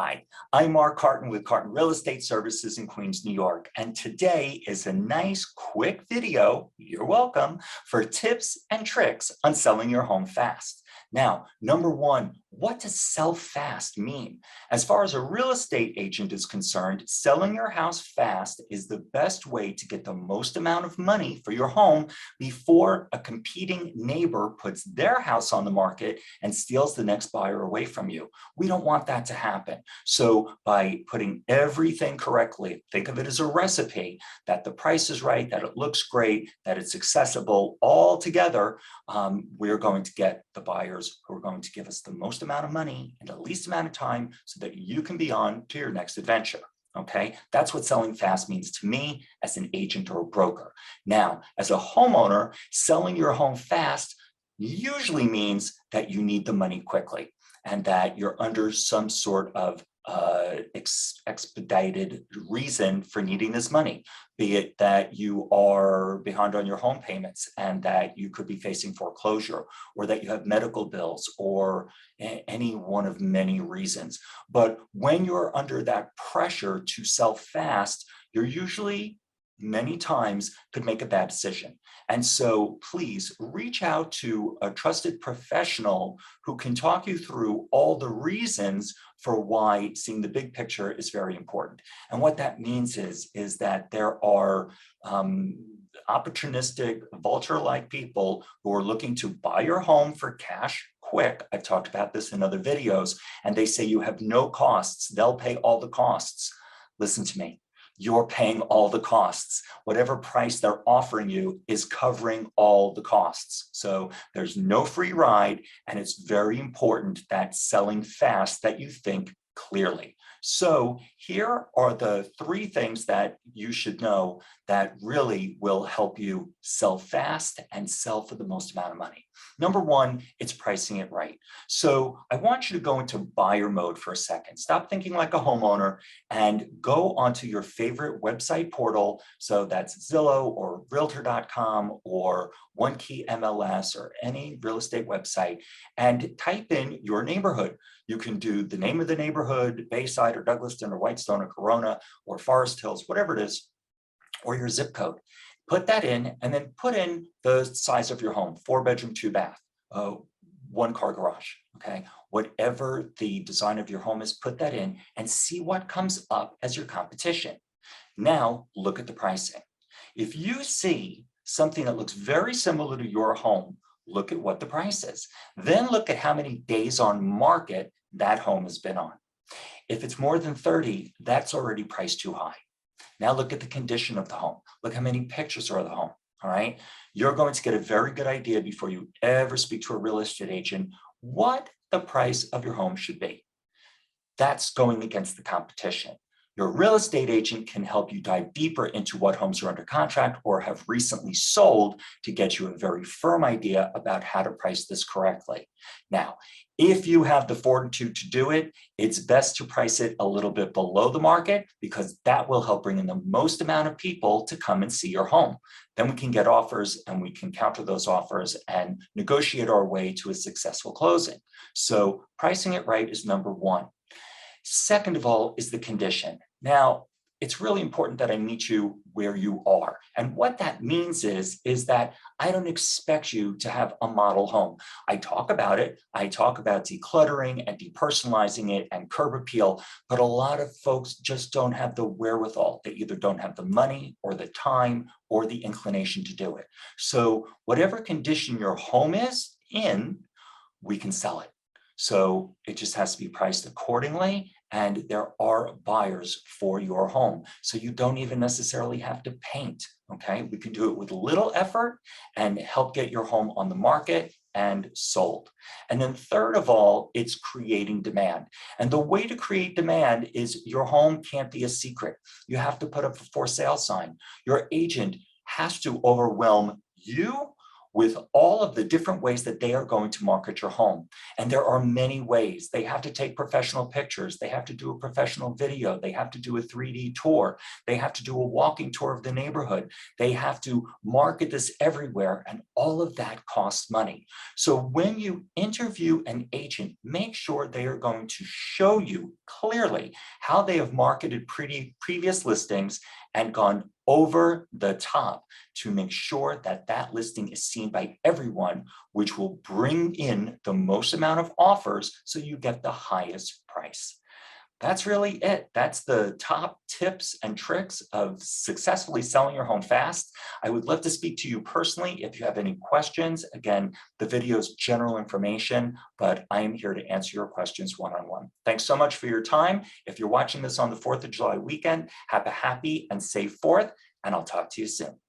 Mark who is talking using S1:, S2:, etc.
S1: Hi, I'm Mark Karten with Karten Real Estate Services in Queens, New York. And today is a nice quick video, you're welcome, for tips and tricks on selling your home fast. Now, number one, what does sell fast mean? As far as a real estate agent is concerned, selling your house fast is the best way to get the most amount of money for your home before a competing neighbor puts their house on the market and steals the next buyer away from you. We don't want that to happen. So by putting everything correctly, think of it as a recipe, that the price is right, that it looks great, that it's accessible, all together, we're going to get the buyers who are going to give us the most amount of money in the least amount of time so that you can be on to your next adventure. Okay, that's what selling fast means to me as an agent or a broker. Now, as a homeowner, selling your home fast usually means that you need the money quickly and that you're under some sort of expedited reason for needing this money, be it that you are behind on your home payments and that you could be facing foreclosure, or that you have medical bills, or any one of many reasons. But when you're under that pressure to sell fast, you're usually many times could make a bad decision. And so please reach out to a trusted professional who can talk you through all the reasons for why seeing the big picture is very important. And what that means is that there are opportunistic, vulture-like people who are looking to buy your home for cash quick. I've talked about this in other videos, and they say you have no costs. They'll pay all the costs. Listen to me. You're paying all the costs. Whatever price they're offering you is covering all the costs. So there's no free ride, and it's very important that selling fast that you think clearly. So here are the three things that you should know that really will help you sell fast and sell for the most amount of money. Number one, it's pricing it right. So I want you to go into buyer mode for a second. Stop thinking like a homeowner and go onto your favorite website portal. So that's Zillow or Realtor.com or One Key MLS or any real estate website, and type in your neighborhood. You can do the name of the neighborhood, Bayside or Douglaston or Whitestone or Corona or Forest Hills, whatever it is, or your zip code. Put that in and then put in the size of your home, 4-bedroom, 2-bath, 1-car garage, okay? Whatever the design of your home is, put that in and see what comes up as your competition. Now, look at the pricing. If you see something that looks very similar to your home, look at what the price is. Then look at how many days on market that home has been on. If it's more than 30, that's already priced too high. Now look at the condition of the home. Look how many pictures are of the home, all right? You're going to get a very good idea before you ever speak to a real estate agent what the price of your home should be. That's going against the competition. Your real estate agent can help you dive deeper into what homes are under contract or have recently sold to get you a very firm idea about how to price this correctly. Now, if you have the fortitude to do it, it's best to price it a little bit below the market because that will help bring in the most amount of people to come and see your home. Then we can get offers and we can counter those offers and negotiate our way to a successful closing. So pricing it right is number one. Second of all is the condition. Now, it's really important that I meet you where you are. And what that means is that I don't expect you to have a model home. I talk about it. I talk about decluttering and depersonalizing it and curb appeal, but a lot of folks just don't have the wherewithal. They either don't have the money or the time or the inclination to do it. So whatever condition your home is in, we can sell it. So it just has to be priced accordingly, and there are buyers for your home. So you don't even necessarily have to paint, okay? We can do it with little effort and help get your home on the market and sold. And then third of all, it's creating demand. And the way to create demand is your home can't be a secret. You have to put up a for sale sign. Your agent has to overwhelm you with all of the different ways that they are going to market your home. And there are many ways. They have to take professional pictures. They have to do a professional video. They have to do a 3D tour. They have to do a walking tour of the neighborhood. They have to market this everywhere. And all of that costs money. So when you interview an agent, make sure they are going to show you clearly how they have marketed previous listings and gone over the top to make sure that that listing is seen by everyone, which will bring in the most amount of offers so you get the highest price. That's really it. That's the top tips and tricks of successfully selling your home fast. I would love to speak to you personally if you have any questions. Again, the video is general information, but I am here to answer your questions one-on-one. Thanks so much for your time. If you're watching this on the 4th of July weekend, have a happy and safe 4th, and I'll talk to you soon.